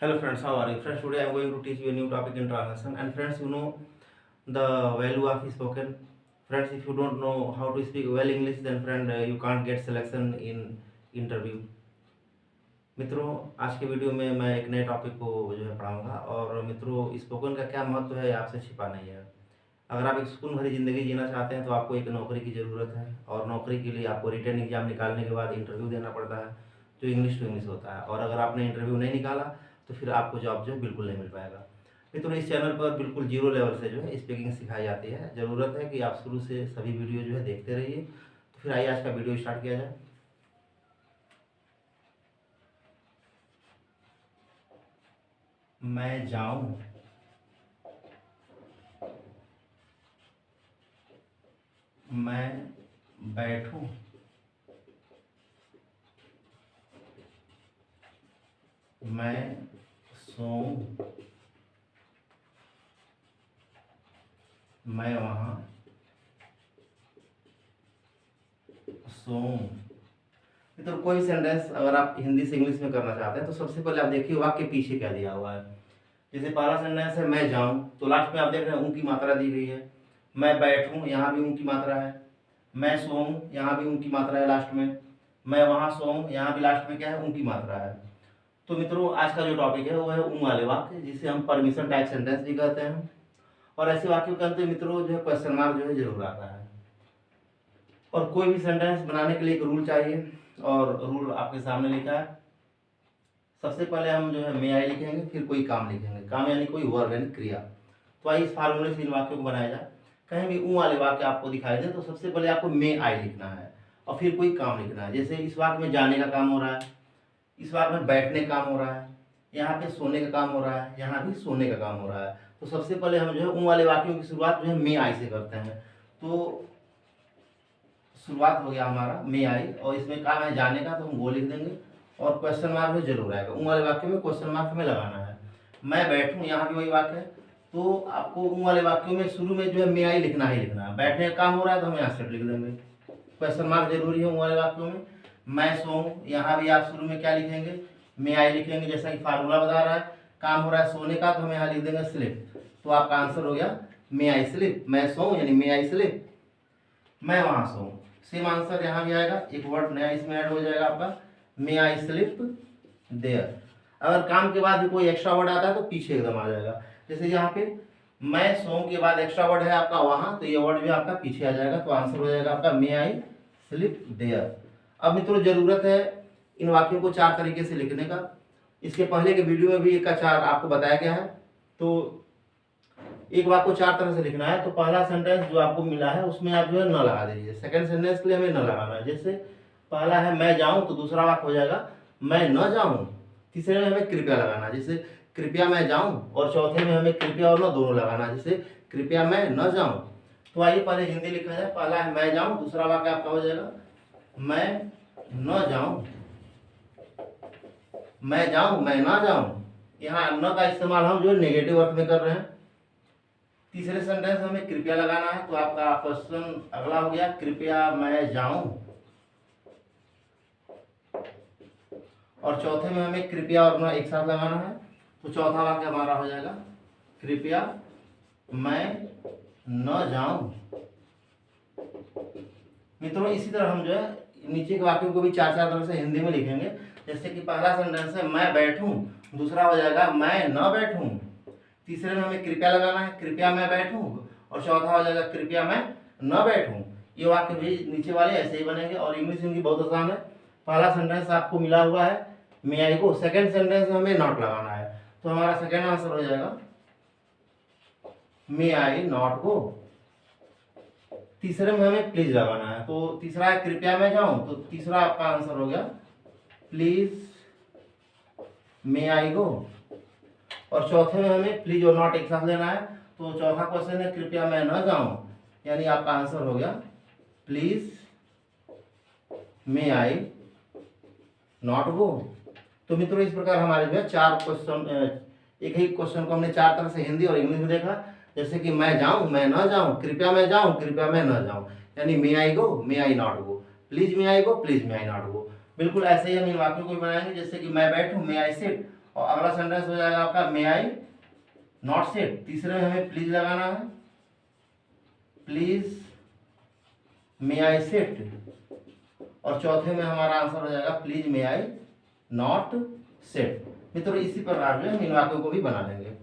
Hello friends, how are you? Friends, today I am going to teach you a new topic in translation. And friends, you know the value of spoken. Friends, if you don't know how to speak well English, then friend you can't get selection in interview. मित्रों, आज के video में मैं एक नए topic को जो है पढ़ाऊंगा और मित्रों स्पोकन का क्या महत्व है आपसे छिपा नहीं है। अगर आप एक सुकून भरी ज़िंदगी जीना चाहते हैं तो आपको एक नौकरी की ज़रूरत है और नौकरी के लिए आपको रिटन एग्जाम निकालने के बाद इंटरव्यू देना पड़ता है जो इंग्लिश टू इंग्लिश होता है। और अगर आपने इंटरव्यू नहीं निकाला तो फिर आपको जॉब जो है बिल्कुल नहीं मिल पाएगा। मित्रों, इस चैनल पर बिल्कुल जीरो लेवल से जो है स्पीकिंग सिखाई जाती है। ज़रूरत है कि आप शुरू से सभी वीडियो जो है देखते रहिए। तो फिर आइए आज का वीडियो स्टार्ट किया जाए। मैं जाऊं, मैं बैठूं, मैं सोऊं, मैं वहाँ सोऊं। तो कोई भी सेंटेंस अगर आप हिंदी से इंग्लिश में करना चाहते हैं तो सबसे पहले आप देखिए वाक्य पीछे क्या दिया हुआ है। जैसे पहला सेंटेंस है मैं जाऊं, तो लास्ट में आप देख रहे हैं ऊं की मात्रा दी गई है। मैं बैठूं, यहाँ भी ऊं की मात्रा है। मैं सोऊं, यहाँ भी ऊं की मात्रा है लास्ट में। मैं वहाँ सोऊं, यहाँ भी लास्ट में क्या है, ऊं की मात्रा है। तो मित्रों, आज का जो टॉपिक है वो है ऊं वाले वाक्य, जिसे हम परमिशन टाइप सेंटेंस भी कहते हैं। और ऐसे वाक्यों के अंत में मित्रों जो है क्वेश्चन मार्क जो है जरूर आता है। और कोई भी सेंटेंस बनाने के लिए एक रूल चाहिए और रूल आपके सामने लिखा है। सबसे पहले हम जो है मे आई लिखेंगे, फिर कोई काम लिखेंगे। काम यानी कोई वर्ब यानी क्रिया। तो आइए इस फार्मूले से इन वाक्यों को बनाया जाए। कहीं भी ऊ वाले वाक्य आपको दिखाई दे तो सबसे पहले आपको मे आई लिखना है और फिर कोई काम लिखना है। जैसे इस वाक्य में जाने का काम हो रहा है, इस वाक्य में बैठने का काम हो रहा है, यहाँ पे सोने का काम हो रहा है, यहाँ भी सोने का काम हो रहा है। तो सबसे पहले हम जो है ऊ वाले वाक्यों की शुरुआत जो है मे आई से करते हैं। तो शुरुआत हो गया हमारा मे आई और इसमें काम है जाने का, तो हम वो लिख देंगे और क्वेश्चन मार्क भी जरूर आएगा। ऊं वाले वाक्य में क्वेश्चन मार्क हमें लगाना है। मैं बैठूं, यहाँ भी वही वाक्य है। तो आपको ऊं वाले वाक्यों में शुरू में जो है मे आई लिखना ही लिखना है। बैठने का काम हो रहा है तो हम यहाँ से लिख देंगे, क्वेश्चन मार्क जरूरी है ऊं वाले वाक्यों में। मैं सोऊं, यहाँ भी आप शुरू में क्या लिखेंगे, मे आई लिखेंगे, जैसा कि फार्मूला बता रहा है। काम हो रहा है सोने का, तो हम यहाँ लिख देंगे स्लिप। तो आपका आंसर हो गया मे आई स्लिप। मैं सोऊं यानी मे आई स्लिप, मैं वहां सोऊं। सेम आंसर यहाँ भी आएगा, एक वर्ड नया इसमें ऐड हो जाएगा आपका, मे आई स्लिप देयर। अगर काम के बाद भी कोई एक्स्ट्रा वर्ड आता है तो पीछे एकदम आ जाएगा। जैसे यहाँ पे मैं सोऊं के बाद एक्स्ट्रा वर्ड है आपका वहां, तो ये वर्ड भी आपका पीछे आ जाएगा। तो आंसर हो जाएगा आपका मे आई स्लिप देयर। अब मित्रों, जरूरत है इन वाक्यों को 4 तरीके से लिखने का। इसके पहले के वीडियो में भी एक का 4 आपको बताया गया है। तो एक वाक्य को 4 तरह से लिखना है। तो पहला सेंटेंस जो आपको मिला है उसमें आप जो है न लगा दीजिए। सेकंड सेंटेंस के लिए हमें न लगाना है। जैसे पहला है मैं जाऊं, तो दूसरा वाक्य हो जाएगा मैं न जाऊं। तीसरे में हमें कृपया लगाना है, जैसे कृपया मैं जाऊं। और चौथे में हमें कृपया और न दोनों लगाना है, जैसे कृपया मैं न जाऊं। तो आइए पहले हिंदी लिखा जाए। पहला है मैं जाऊं, दूसरा वाक्य आपका हो जाएगा मैं न जाऊं। मैं जाऊं, मैं ना जाऊं। यहाँ न का इस्तेमाल हम जो है नेगेटिव अर्थ में कर रहे हैं। तीसरे सेंटेंस में हमें कृपया लगाना है, तो आपका क्वेश्चन अगला हो गया कृपया मैं जाऊं। और चौथे में हमें कृपया और ना एक साथ लगाना है। तो चौथा वाक्य हमारा हो जाएगा कृपया मैं न जाऊं। मित्रों, इसी तरह हम जो है नीचे के वाक्यों को भी 4 तरह से हिंदी में लिखेंगे। जैसे कि पहला सेंटेंस है मैं बैठूं, दूसरा हो जाएगा मैं न बैठूं। तीसरे में हमें कृपया लगाना है, कृपया मैं बैठूं। और चौथा हो जाएगा कृपया मैं न बैठूं। ये वाक्य भी नीचे वाले ऐसे ही बनेंगे। और इंग्लिश इनकी बहुत आसान है। पहला सेंटेंस आपको मिला हुआ है मे आई को, सेकंड सेंटेंस में हमें नॉट लगाना है। तो हमारा सेकंड आंसर हो जाएगा मे आई नॉट गो। तीसरे में हमें प्लीज लगाना है। तो तीसरा है कृपया मैं जाऊं, तो तीसरा आपका आंसर हो गया प्लीज मे आई गो। और चौथे में हमें प्लीज और नॉट एक साथ लेना है। तो चौथा क्वेश्चन है कृपया मैं न जाऊं, यानी आपका आंसर हो गया प्लीज मे आई नॉट गो। तो मित्रों, इस प्रकार हमारे जो है 4 क्वेश्चन, एक ही क्वेश्चन को हमने 4 तरह से हिंदी और इंग्लिश में देखा। जैसे कि मैं जाऊं, मैं न जाऊं, कृपया मैं जाऊं, कृपया मैं न जाऊं, यानी may I go, may I not go, please may I go, please may I not go. बिल्कुल ऐसे ही हम इन वाक्यों को बनाएंगे। जैसे कि मैं बैठूं, मे आई सिट, और अगला सेंटेंस हो जाएगा आपका मे आई नॉट सेट। तीसरे में हमें प्लीज लगाना है, प्लीज मे आई सेट। और चौथे में हमारा आंसर हो जाएगा please may I not set. मित्रों इसी प्रकार जो है इन वाक्यों को भी बना लेंगे।